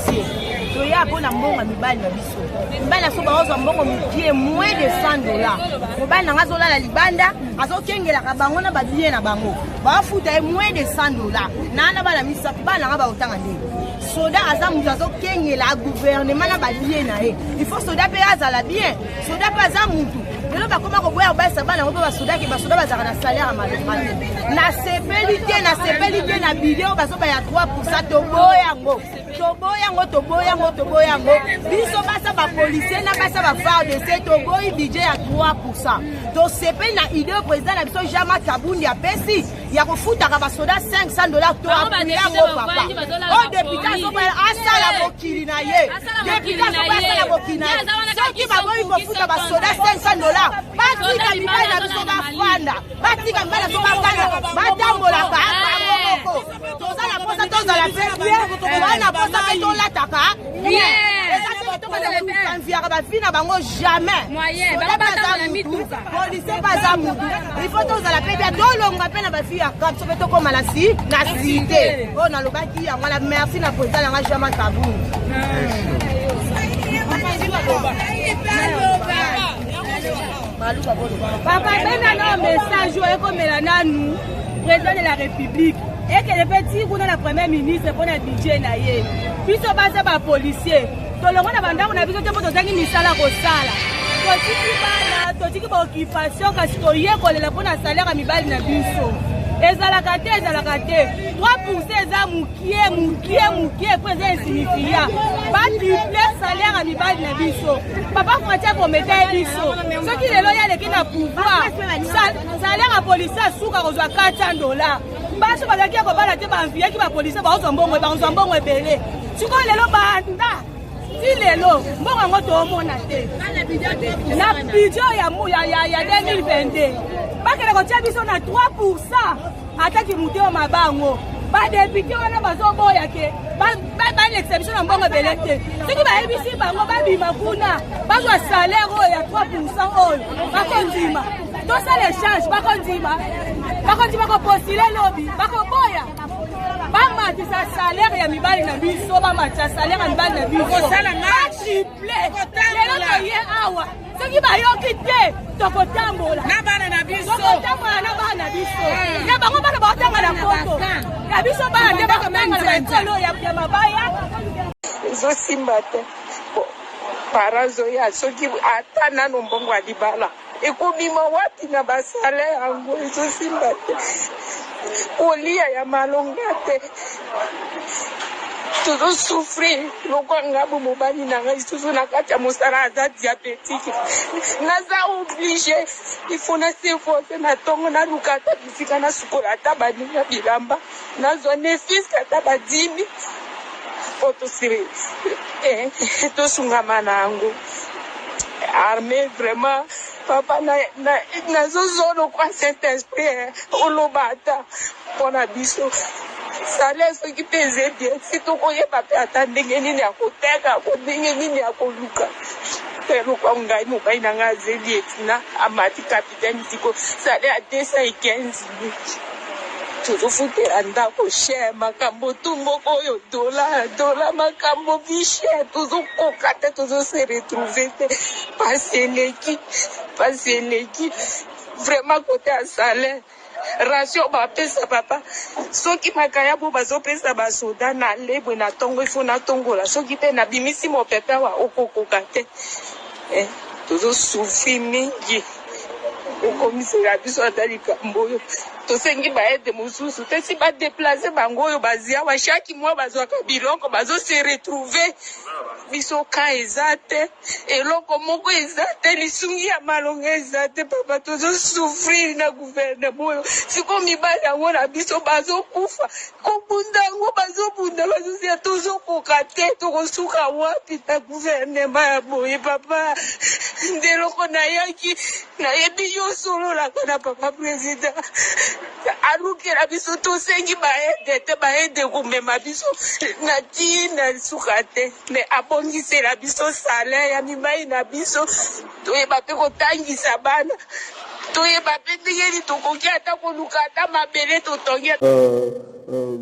policiers. Il y a un bon amour à Mibali Nabiso. Mibali a souvent un bon pied moins de $100. Mibali n'a pas la libanda, a so kenge la kabangona ba bien na bango. Ba futa moins de $100. Nana ba la misa ba na ba otanga ndé. Soda azamu zo kenge la gouvernement na ba bien na e. Il faut soda pe azala bien. Soda pa azamu tu. Lelo ba koma ko boya ba sabana ko ba soda ke ba soda ba zaka na salaire mal. Na sepelité na vidéo ba so ba ya 3% to boyango. Toboyango. Biso basa ba policier na basa ba FARDC toboyi budget ya 3%. To sepe na idée président na biso Jama Kabundi ya pesi ya kofuta ka ba soda $500 to apuya ngo papa. O député so ba asala bokili na ye. Député so ba asala bokili na ye. Soki ba boyi kofuta ba soda $500. Batika mibali na biso ba fanda. Batika mibali so ba fanda. Batambola ka moko. Tozala posa tozala pesi. Wana posa pe to lataka. Bien. Jamais. Moyen. Policier pas amour. Il faut tous à la paix. Donc on peine à ma fille à cap. Sauf que comme à la cité. On a le bâti. On a merci na président la Jama Kabundi. Papa, ben un message comme la nous, président de la République. Et que les petits qu'on a la première ministre pour la budget naïe. Puis ça passe par policier. Tout le monde a vendu on a besoin de pour donner une salle au sala. Toti ki ba occupation kasi to ye ko le pona salaire mibali na biso. Ezalaka te 3% eza mukie présent insignifiant. Ba triple salaire mibali na biso. Papa Frantia kometa biso. Soki lelo ya leki na pouvoir. Salaire à policier suka ko zwa $400. Baso bazaki ko bala te ba envier ki ba policier ba ozambongo ebele. Siko lelo banda. Si lelo mbongo ngo to mona te. Na budget ya 2022. Bakele ko tia biso na 3%. Ataki muteo mabango. Ba député wana bazoboya ke ba l'exception na mbongo ebele te. Soki ba ebisi bango ba bima kuna. Bazwa salaire ya 3% oyo. Bakondima. Tout ça l'échange bakondima. Bakondima ko postuler lobby. Bakoboya. Bama tisa salaire ya mibali na biso bama tisa salaire ya mibali na biso sala na triple lelo to ye awa soki ba yoki te tokotambola na bana na biso tokotambola na bana na biso na bango bana ba tanga na foto ya biso bana nde ba tanga na ekolo ya mabaya zo simbate parazo ya soki ata nano mbongo alibala ekobima wapi na basale yango zo simbate Olia ya malongate toujours souffrir lokanga bo mobali na ngai toujours na kati ya mosala aza diabétique naza obligé il faut na s'efforcer na tongo na lukata bisika na sukola ata baninga bilamba nazwa nefisi ata badimi otosiri tosungama nango armée vraiment papa na zozo kwa Saint-Esprit olobata pona biso sale soki peze bien si tokoyeba pe ata ndenge nini ya koteka ndenge nini ya koluka pero kwa ngai mobali na ngai azeli etina amati capitaine tiko sale a 215 tozofutela ndako cher makambo tumboko oyo dola makambo bicher tozokoka te tozose retrouve te pasi eleki vraiment kote ya salaire ration bapesa papa soki makaya bo bazopesa basoda na lebwe na tongo ifo na tongola soki te na bimisi mopepe wa okokoka te tozosufri mingi okomisela biso ata likambo oyo tosengi baede mosusu te si badeplace bango oyo bazia wa chaque mois bazwaka biloko bazose retrouver biso ka eza te eloko moko eza te lisungi ya malonga eza te papa tozosufrir na gouvernement oyo siko mibali yango na biso bazokufa kobunda yango bazobunda bazosia tozokoka te tokosuka wapi na gouvernement ya boye papa ndeloko nayaki nayebi yo sololaka na papa président alukela biso tosengi baede te baede komema biso na tina suka te me abongisela biso salaire ya mibali na biso toyeba mpe kotangisa bana toyeba mpe ndengeni tokoki ata koluka ata mabele totongi.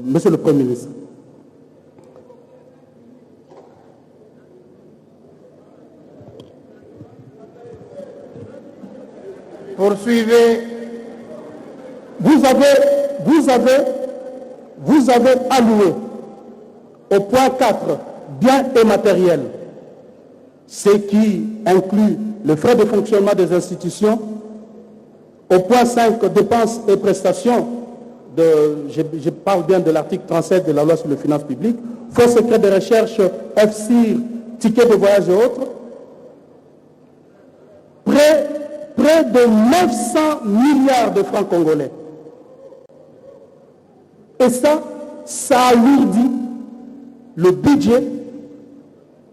Monsieur le Premier ministre, Poursuivez. Vous avez alloué au point 4, biens et matériels, ce qui inclut le frais de fonctionnement des institutions. Au point 5, dépenses et prestations, je parle bien de l'article 37 de la loi sur les finances publiques, fonds secret de recherche, FCIR, tickets de voyage et autres, près de 900 milliards de francs congolais. Et ça alourdit le budget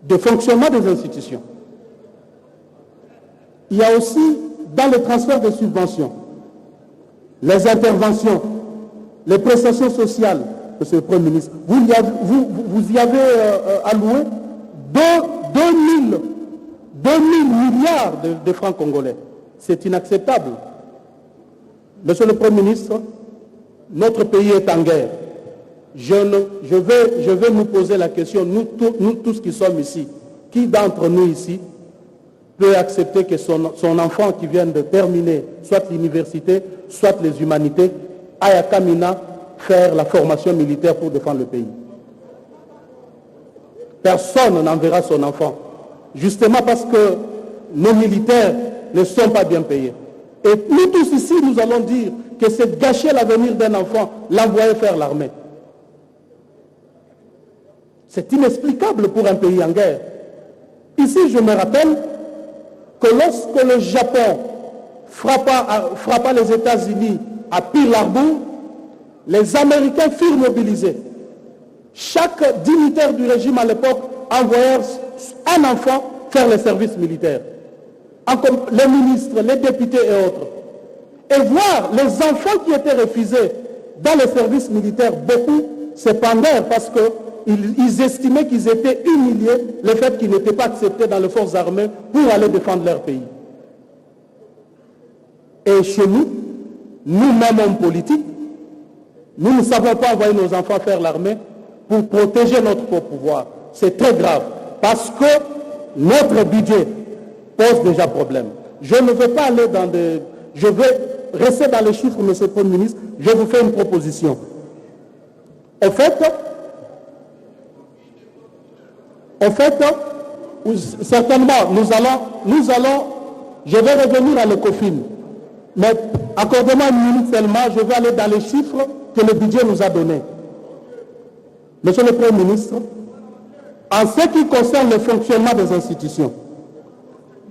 de fonctionnement des institutions. Il y a aussi, dans le transfert de subventions, les interventions, les prestations sociales, Monsieur le Premier ministre, vous y avez alloué 2000 milliards de francs congolais. C'est inacceptable. Monsieur le Premier ministre, notre pays est en guerre. Je vais nous poser la question, nous tous qui sommes ici, qui d'entre nous ici peut accepter que son enfant qui vient de terminer soit l'université, soit les humanités, aille à Kamina faire la formation militaire pour défendre le pays? Personne n'enverra son enfant, justement parce que nos militaires ne sont pas bien payés. Et nous tous ici, nous allons dire que c'est gâcher l'avenir d'un enfant, l'envoyer faire l'armée. C'est inexplicable pour un pays en guerre. Ici, je me rappelle que lorsque le Japon frappa les États-Unis à Pearl Harbor, les Américains furent mobilisés. Chaque dignitaire du régime à l'époque envoyait un enfant faire le service militaire. Les ministres, les députés et autres. Et voir les enfants qui étaient refusés dans le service militaire, beaucoup se pendèrent parce qu'ils estimaient qu'ils étaient humiliés, le fait qu'ils n'étaient pas acceptés dans les forces armées pour aller défendre leur pays. Et chez nous, nous-mêmes hommes politiques, nous ne savons pas envoyer nos enfants faire l'armée pour protéger notre pouvoir. C'est très grave parce que notre budget pose déjà problème. Je ne veux pas aller dans des... Je vais rester dans les chiffres, Monsieur le Premier ministre. Je vous fais une proposition. En fait, certainement, nous allons, je vais revenir à l'ECOFIN, mais accordez-moi une minute seulement, je vais aller dans les chiffres que le budget nous a donnés. Monsieur le Premier ministre, en ce qui concerne le fonctionnement des institutions,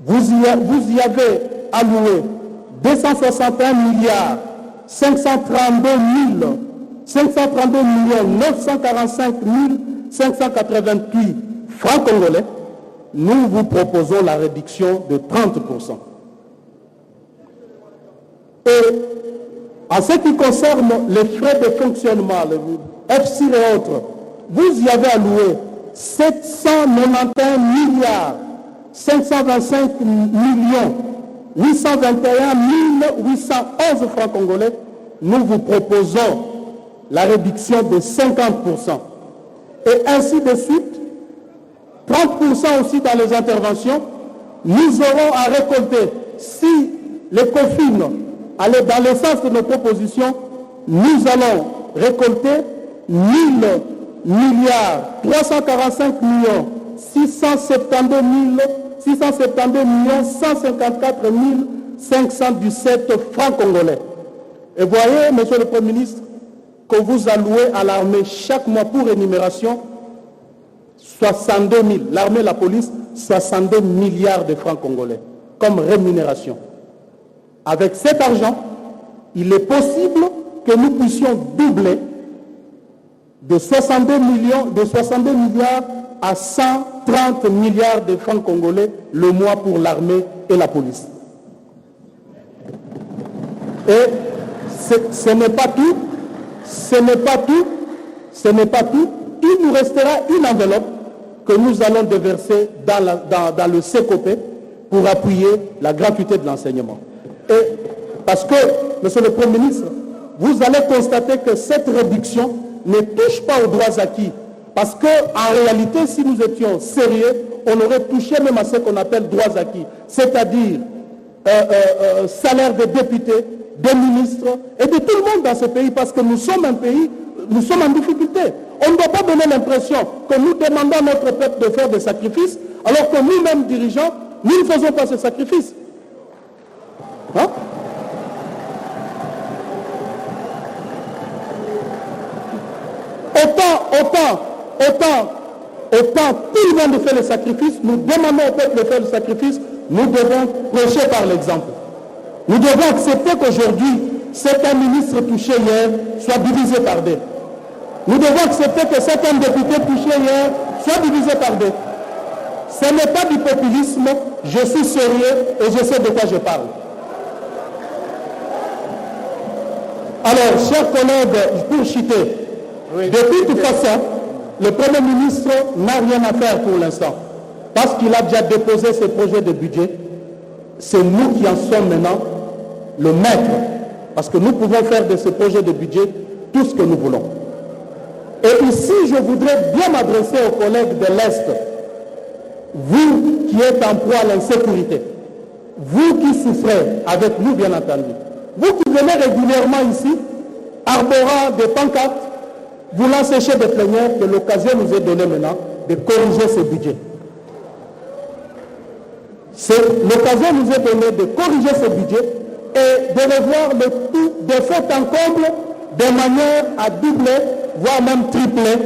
vous y avez alloué 261 milliards 532 945 588 francs congolais. Nous vous proposons la réduction de 30%. Et en ce qui concerne les frais de fonctionnement, le FCIR et autres, vous y avez alloué 791 milliards 525 millions 821 811 francs congolais. Nous vous proposons la réduction de 50%. Et ainsi de suite, 30% aussi dans les interventions. Nous aurons à récolter, si les COFIN allaient dans le sens de nos propositions, nous allons récolter 1000 milliards 345 millions 672 millions 154 517 francs congolais. Et voyez, Monsieur le Premier ministre, que vous allouez à l'armée chaque mois pour énumération 62 000, l'armée et la police, 62 milliards de francs congolais comme rémunération. Avec cet argent, il est possible que nous puissions doubler de 62 milliards à 130 milliards de francs congolais le mois pour l'armée et la police. Et ce n'est pas tout, il nous restera une enveloppe que nous allons déverser dans le CECOPE pour appuyer la gratuité de l'enseignement. Et parce que, Monsieur le Premier ministre, vous allez constater que cette réduction ne touche pas aux droits acquis. Parce qu'en réalité, si nous étions sérieux, on aurait touché même à ce qu'on appelle droits acquis. C'est-à-dire salaires des députés, des ministres et de tout le monde dans ce pays, parce que nous sommes un pays, nous sommes en difficulté. On ne doit pas donner l'impression que nous demandons à notre peuple de faire des sacrifices, alors que nous-mêmes dirigeants, nous ne faisons pas ces sacrifices. Hein? Autant tout le monde fait le sacrifice, nous demandons au peuple de faire le sacrifice, nous devons prêcher par l'exemple. Nous devons accepter qu'aujourd'hui, certains ministres touchés hier soient divisés par deux. Nous devons accepter que certains députés touchés hier soient divisés par deux. Ce n'est pas du populisme, je suis sérieux et je sais de quoi je parle. Alors, chers collègues, pour chuter, depuis toute façon, le Premier ministre n'a rien à faire pour l'instant, parce qu'il a déjà déposé ses projets de budget. C'est nous qui en sommes maintenant le maître, parce que nous pouvons faire de ce projet de budget tout ce que nous voulons. Et ici, je voudrais bien m'adresser aux collègues de l'Est, vous qui êtes en proie à l'insécurité, vous qui souffrez avec nous, bien entendu, vous qui venez régulièrement ici, arborant des pancartes, voulant sécher des plénières, que l'occasion nous est donnée maintenant de corriger ce budget. L'occasion nous est donnée de corriger ce budget et de revoir le tout de fait en comble de manière à doubler, voire même tripler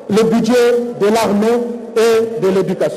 le budget de l'armée et de l'éducation.